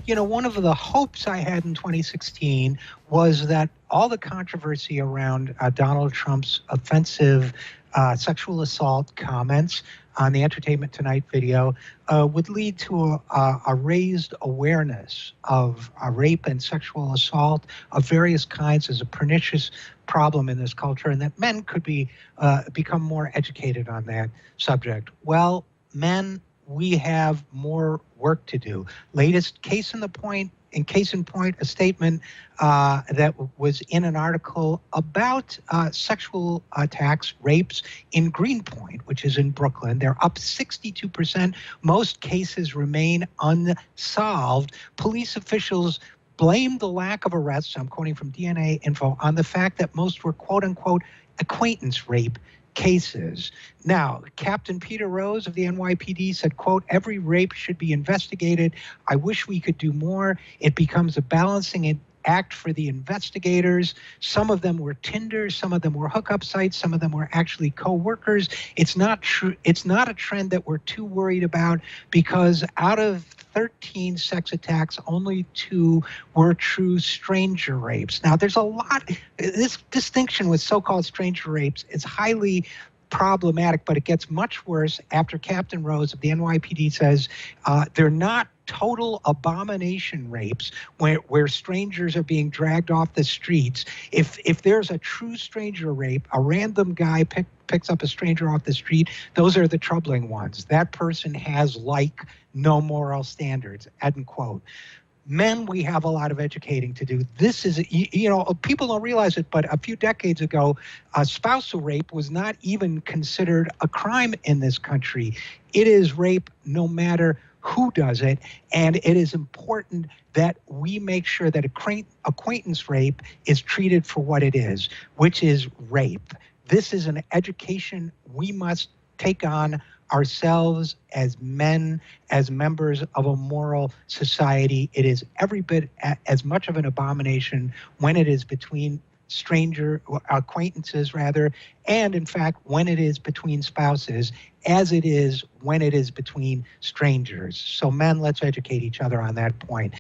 You know, one of the hopes I had in 2016 was that all the controversy around Donald Trump's offensive sexual assault comments on the Entertainment Tonight video would lead to a raised awareness of rape and sexual assault of various kinds as a pernicious problem in this culture, and that men could become more educated on that subject. Well, men, we have more work to do. Latest case in point, a statement that was in an article about sexual attacks, rapes in Greenpoint, which is in Brooklyn. They're up 62%. Most cases remain unsolved. Police officials blame the lack of arrests, I'm quoting from DNA Info, on the fact that most were quote unquote acquaintance rape cases. Now, Captain Peter Rose of the NYPD said, quote, "Every rape should be investigated. I wish we could do more. It becomes a balancing act for the investigators. Some of them were Tinder, some of them were hookup sites, some of them were actually co-workers. It's not true. It's not a trend that we're too worried about, because out of 13 sex attacks, only 2 were true stranger rapes." Now, there's a lot. This distinction with so-called stranger rapes is highly problematic, but it gets much worse after Captain Rose of the NYPD says they're not total abomination rapes where strangers are being dragged off the streets. If there's a true stranger rape, a random guy picks up a stranger off the street, those are the troubling ones. That person has no moral standards, end quote. Men, we have a lot of educating to do. This is, people don't realize it, but a few decades ago, spousal rape was not even considered a crime in this country. It is rape no matter who does it, and it is important that we make sure that acquaintance rape is treated for what it is, which is rape. This is an education we must take on ourselves as men, as members of a moral society. It is every bit as much of an abomination when it is between acquaintances, and in fact, when it is between spouses, as it is when it is between strangers. So men, let's educate each other on that point.